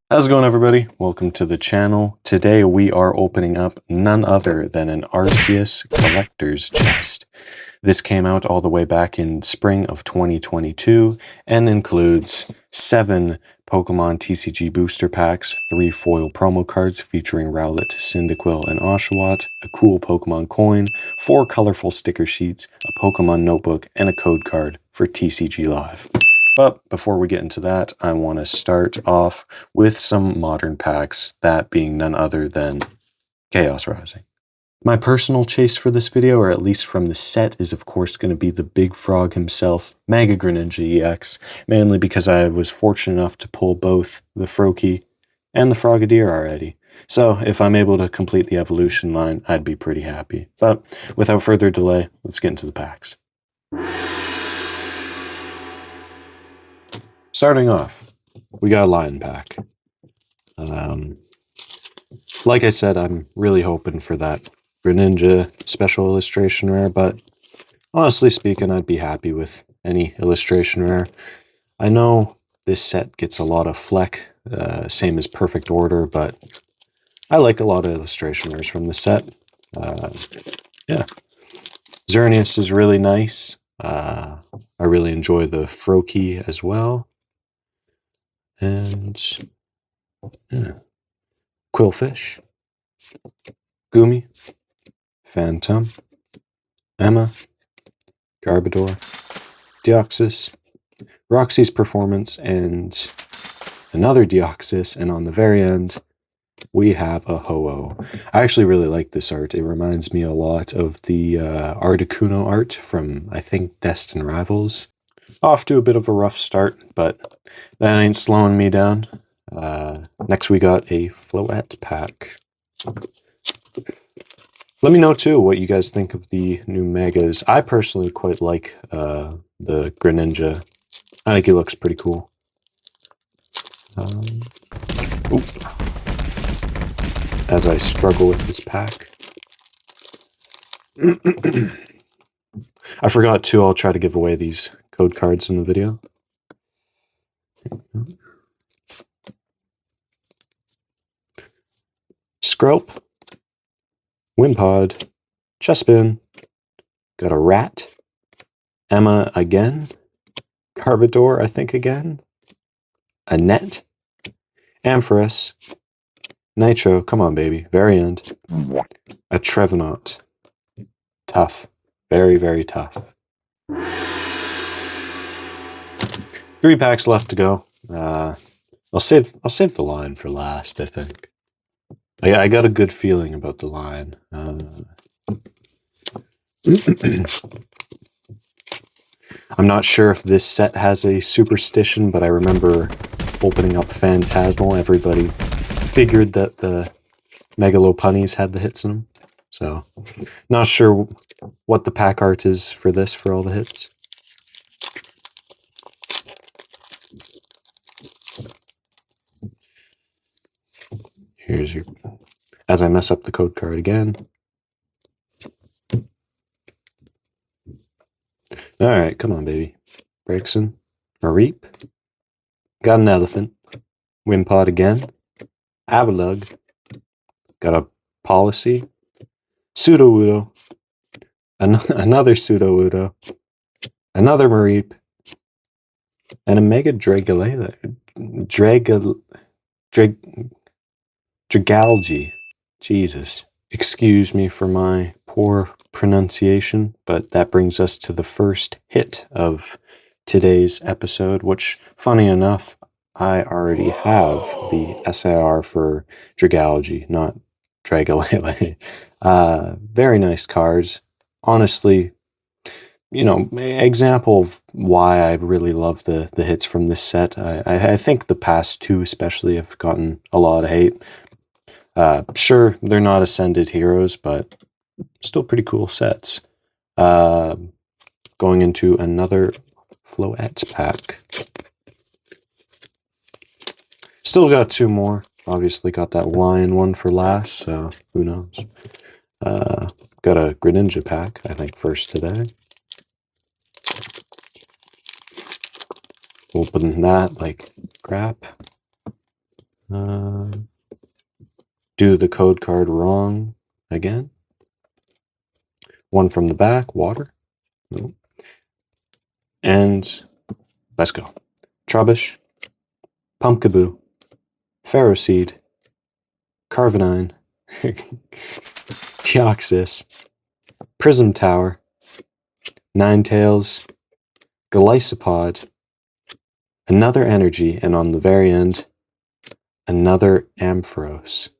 How's it going, everybody? Welcome to the channel. Today we are opening up none other than an Arceus collector's chest. This came out all the way back in spring of 2022 and includes 7 Pokemon TCG booster packs, 3 foil promo cards featuring Rowlet, Cyndaquil, and Oshawott, a cool Pokemon coin, 4 colorful sticker sheets, a Pokemon notebook, and a code card for TCG Live. But before we get into that, I want to start off with some modern packs, that being none other than Chaos Rising. My personal chase for this video, or at least from the set, is of course going to be the big frog himself, Mega Greninja EX, mainly because I was fortunate enough to pull both the Froakie and the Frogadier already. So if I'm able to complete the evolution line, I'd be pretty happy. But without further delay, let's get into the packs. Starting off, we got a Lion pack. Like I said, I'm really hoping for that Greninja special illustration rare, but honestly speaking, I'd be happy with any illustration rare. I know this set gets a lot of fleck, same as Perfect Order, but I like a lot of illustration rares from the set. Yeah. Xerneas is really nice. I really enjoy the Froakie as well. And yeah. Quillfish, Gumi, Phantom, Emma, Garbodor, Deoxys, Roxy's Performance, and another Deoxys, and on the very end, we have a Ho-Oh. I actually really like this art. It reminds me a lot of the Articuno art from, I think, Destined Rivals. Off to a bit of a rough start, but that ain't slowing me down. Next we got a Floette pack. Let me know too what you guys think of the new Megas. I personally quite like the Greninja. I think he looks pretty cool. As I struggle with this pack. I forgot too, I'll try to give away these code cards in the video. Scrope, Wimpod, Chespin, got a Rat, Emma again, Garbodor, I think again, a Net, Ampharos, Nitro, come on baby, very end, a Trevenant. Tough, very, very tough. 3 packs left to go. I'll save the line for last, I think. I got a good feeling about the line. I'm not sure if this set has a superstition, but I remember opening up Phantasmal, everybody figured that the Megalopunnies had the hits in them. So, not sure what the pack art is for this, for all the hits. Here's your... As I mess up the code card again. Alright, come on, baby. Braixen, Mareep. Got an Elephant. Wimpod again. Avalugg. Got a Policy. Sudowoodo. Another Sudowoodo. Another Mareep. And a Mega Dragalge. Jesus. Excuse me for my poor pronunciation, but that brings us to the first hit of today's episode, which, funny enough, I already have the SIR for Dragalge, not Dragalele. Very nice cards. Honestly, you know, example of why I really love the hits from this set. I think the past 2 especially have gotten a lot of hate. Sure, they're not Ascended heroes, but still pretty cool sets. Going into another Floette pack. Still got 2 more. Obviously got that Lion one for last, so who knows. Got a Greninja pack, I think, first today. Open that like crap. Do the code card wrong again. One from the back, water. Nope. And let's go. Trubbish, Pumpkaboo, Ferroseed, Carvanine, Deoxys, Prism Tower, Ninetales, Golisopod, another Energy, and on the very end, another Ampharos.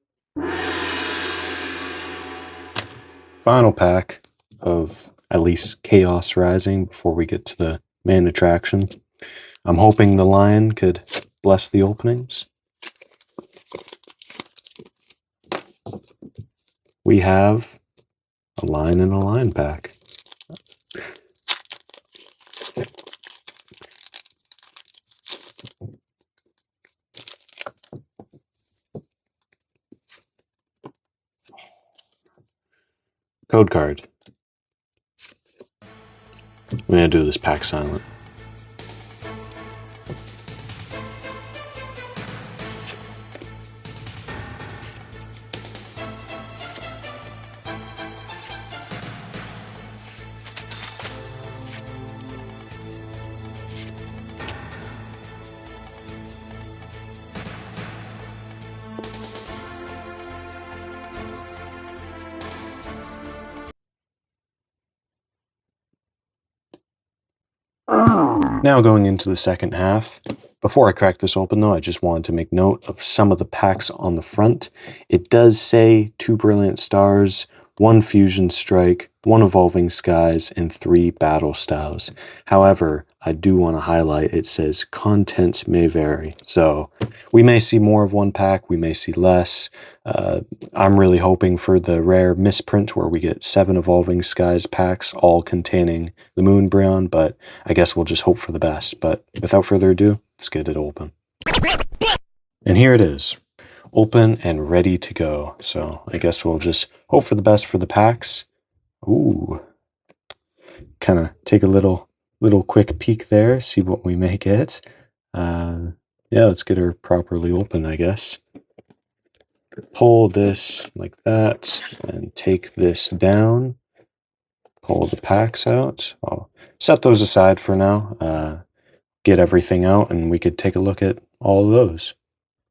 Final pack of at least Chaos Rising before we get to the main attraction. I'm hoping the lion could bless the openings. We have a line in a line pack. Code card. I'm going to do this pack silent. Now going into the second half. Before I crack this open though, I just wanted to make note of some of the packs on the front. It does say 2 Brilliant Stars, 1 Fusion Strike, 1 Evolving Skies, and 3 Battle Styles. However, I do want to highlight it says content may vary. So we may see more of one pack, we may see less. I'm really hoping for the rare misprint where we get 7 Evolving Skies packs all containing the Moonbreon, but I guess we'll just hope for the best. But without further ado, let's get it open. And here it is, open and ready to go. So I guess we'll just hope for the best for the packs. Ooh, kind of take a little quick peek there, see what we may get. Yeah, let's get her properly open, I guess. Pull this like that and take this down. Pull the packs out. I'll set those aside for now. Get everything out and we could take a look at all of those.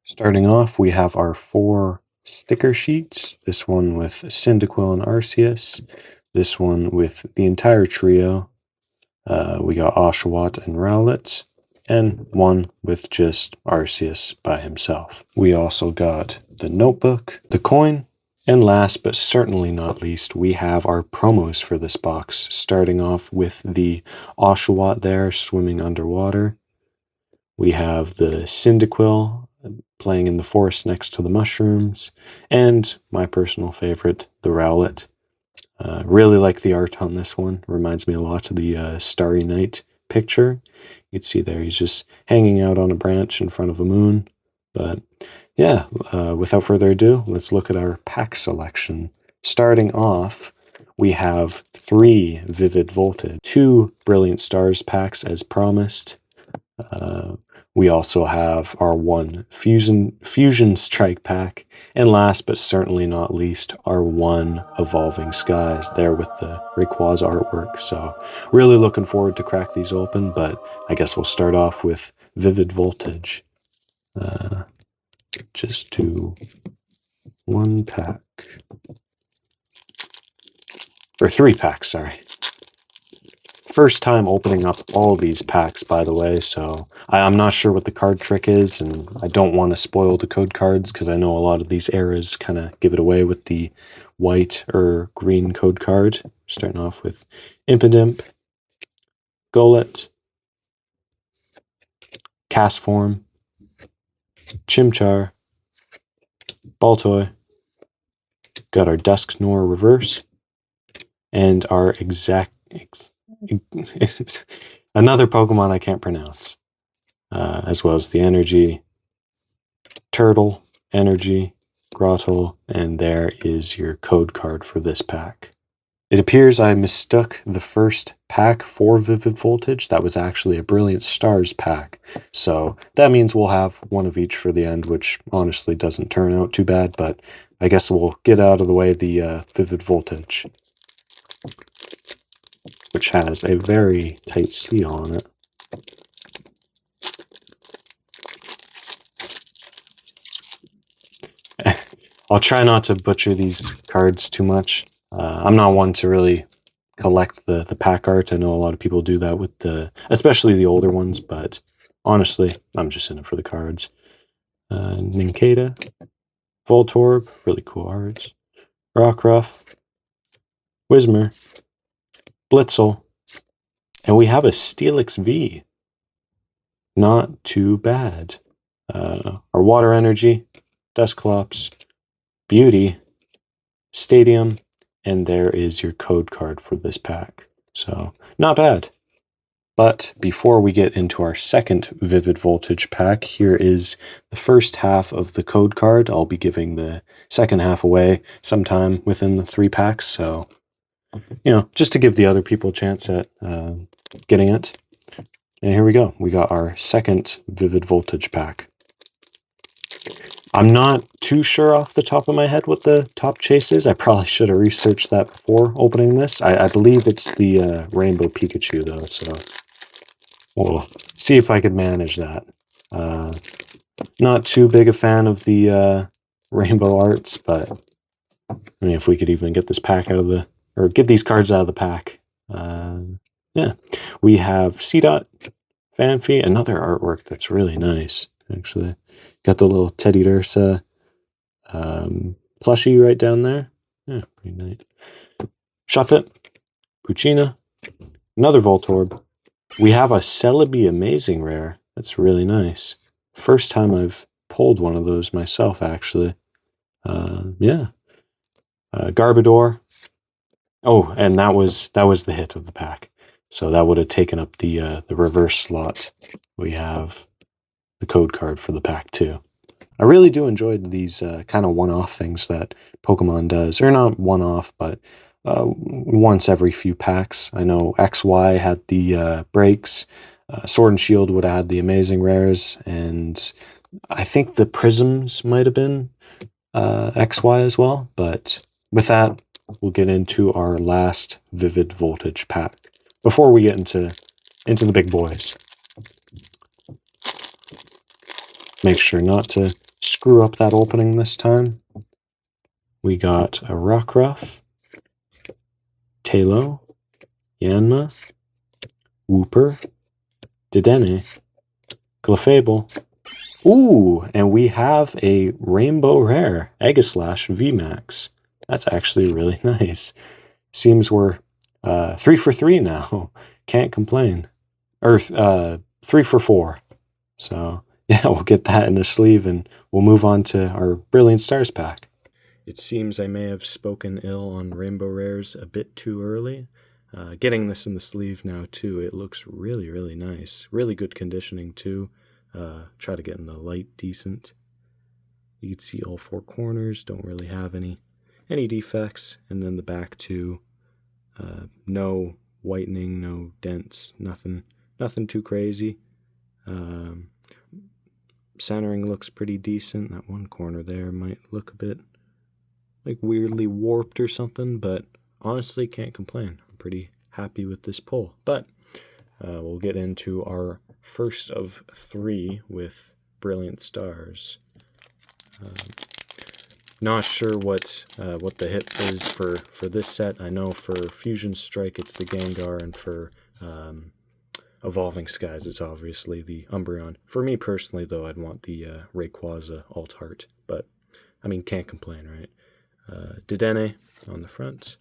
Starting off, we have our 4 sticker sheets. This one with Cyndaquil and Arceus. This one with the entire trio. We got Oshawott and Rowlet. And one with just Arceus by himself. We also got the notebook, the coin, and last but certainly not least, we have our promos for this box, starting off with the Oshawott there swimming underwater. We have the Cyndaquil playing in the forest next to the mushrooms, and my personal favorite, the Rowlet. Really like the art on this one. Reminds me a lot of the Starry Night picture. You can see there he's just hanging out on a branch in front of a moon. But yeah, without further ado, let's look at our pack selection. Starting off, we have 3 Vivid Voltage, 2 Brilliant Stars packs as promised. We also have our 1 Fusion Strike pack, and last but certainly not least, our 1 Evolving Skies there with the Rayquaza artwork. So really looking forward to crack these open, but I guess we'll start off with Vivid Voltage. Just do 1 pack. Or 3 packs, sorry. First time opening up all these packs, by the way, so I'm not sure what the card trick is, and I don't want to spoil the code cards because I know a lot of these eras kind of give it away with the white or green code card. Starting off with Impidimp, Golett, Castform, Chimchar, Baltoy, got our Dusknoir reverse, and our another Pokemon I can't pronounce, as well as the Energy, Turtle, Energy, Grottle, and there is your code card for this pack. It appears I mistook the first pack for Vivid Voltage. That was actually a Brilliant Stars pack. So that means we'll have one of each for the end, which honestly doesn't turn out too bad, but I guess we'll get out of the way the Vivid Voltage, which has a very tight seal on it. I'll try not to butcher these cards too much. I'm not one to really collect the pack art. I know a lot of people do that with especially the older ones, but honestly, I'm just in it for the cards. Nincada, Voltorb, really cool arts. Rockruff, Whismur, Blitzel, and we have a Steelix V. Not too bad. Our Water Energy, Dusclops, Beauty, Stadium, and there is your code card for this pack. So, not bad. But before we get into our second Vivid Voltage pack, here is the first half of the code card. I'll be giving the second half away sometime within the 3 packs, so, just to give the other people a chance at getting it. And here we go. We got our second Vivid Voltage pack. I'm not too sure off the top of my head what the top chase is. I probably should have researched that before opening this. I believe it's the Rainbow Pikachu, though, so we'll see if I could manage that. Not too big a fan of the rainbow arts, but I mean, if we could even get this pack or get these cards out of the pack. Yeah, we have C-Dot, Fanfi, another artwork that's really nice, actually. Got the little Teddy Dursa plushie right down there. Yeah, pretty nice. Shuffit, Puccina, another Voltorb. We have a Celebi Amazing Rare. That's really nice. First time I've pulled one of those myself, actually. Yeah. Garbodor. Oh, and that was the hit of the pack. So that would have taken up the reverse slot. We have the code card for the pack too. I really do enjoy these kind of one-off things that Pokemon does. Or not one-off, but once every few packs. I know XY had the breaks. Sword and Shield would have had the amazing rares. And I think the Prisms might have been XY as well. But with that, we'll get into our last Vivid Voltage pack before we get into the big boys. Make sure not to screw up that opening this time. We got a Rockruff, Talo, Yanma, Wooper, Dedenne, Clefable. Ooh, and we have a Rainbow Rare, Aegislash VMAX. That's actually really nice. Seems we're 3 for 3 now. Can't complain. Or 3 for 4. So, yeah, we'll get that in the sleeve and we'll move on to our Brilliant Stars pack. It seems I may have spoken ill on Rainbow Rares a bit too early. Getting this in the sleeve now, too, it looks really, really nice. Really good conditioning, too. Try to get in the light decent. You can see all 4 corners, don't really have any defects. And then the back, too. No whitening, no dents, nothing too crazy. Centering looks pretty decent. That one corner there might look a bit like weirdly warped or something, but honestly can't complain. I'm pretty happy with this pull. But we'll get into our first of 3 with Brilliant Stars. Not sure what the hit is for this set. I know for Fusion Strike it's the Gengar, and for Evolving Skies it's obviously the Umbreon. For me personally, though, I'd want the Rayquaza Alt Heart, but I mean, can't complain, right? Dedenne on the front.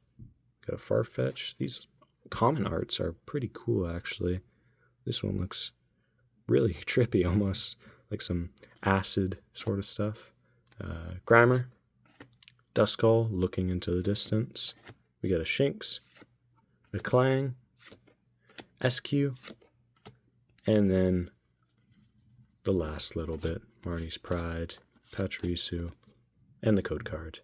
Got a Farfetch. These common arts are pretty cool, actually. This one looks really trippy, almost like some acid sort of stuff. Grimer. Duskull looking into the distance. We got a Shinx, a Clang, SQ, and then the last little bit, Marnie's Pride, Pachirisu, and the code card.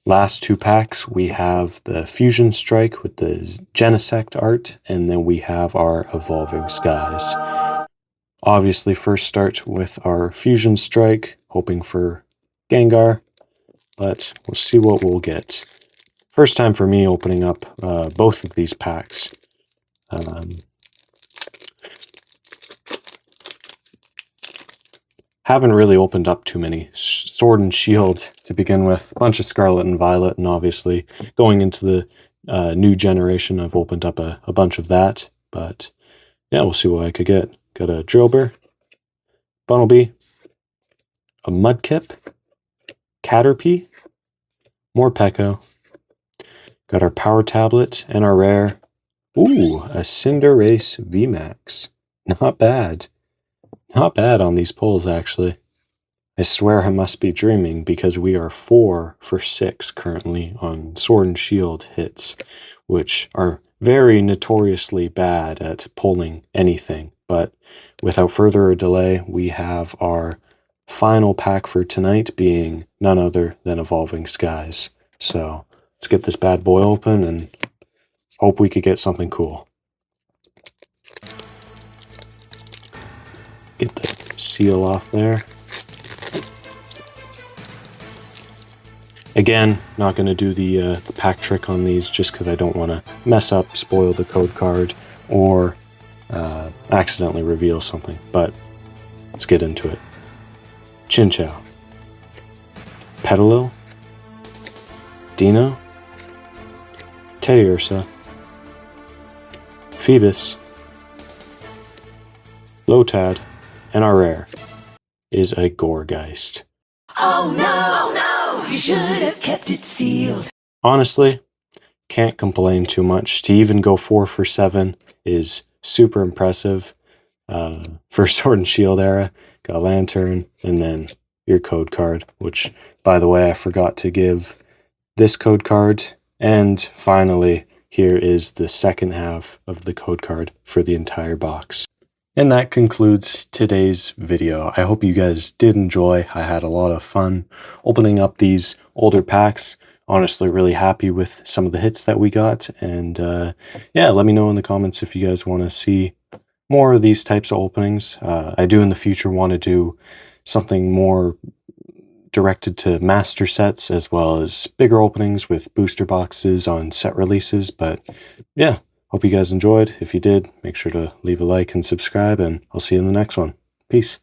Last two packs, we have the Fusion Strike with the Genesect art, and then we have our Evolving Skies. Obviously, first start with our Fusion Strike, hoping for Gengar, but we'll see what we'll get. First time for me opening up both of these packs. Haven't really opened up too many. Sword and Shield to begin with, a bunch of Scarlet and Violet, and obviously going into the new generation, I've opened up a bunch of that. But yeah, we'll see what I could get. Got a Drillbur, Bunnelby, a Mudkip, Caterpie, more Pekko. Got our Power Tablet and our rare. Ooh, a Cinderace VMAX. Not bad. Not bad on these pulls, actually. I swear I must be dreaming because we are 4 for 6 currently on Sword and Shield hits, which are very notoriously bad at pulling anything. But without further delay, we have our final pack for tonight being none other than Evolving Skies. So let's get this bad boy open and hope we could get something cool. Get the seal off there. Again, not going to do the pack trick on these just because I don't want to mess up, spoil the code card, or accidentally reveal something. But let's get into it. Chinchou, Petalil, Dino, Teddiursa, Phoebus, Lotad, and our rare is a Gourgeist. Oh no, you should have kept it sealed. Honestly, can't complain too much. To even go 4 for 7 is super impressive. For Sword and Shield era, got a Lantern, and then your code card, which, by the way, I forgot to give this code card. And finally, here is the second half of the code card for the entire box. And that concludes today's video. I hope you guys did enjoy. I had a lot of fun opening up these older packs. Honestly, really happy with some of the hits that we got. And yeah, let me know in the comments if you guys want to see more of these types of openings. I do in the future want to do something more directed to master sets as well as bigger openings with booster boxes on set releases. But yeah. Hope you guys enjoyed. If you did, make sure to leave a like and subscribe, and I'll see you in the next one. Peace.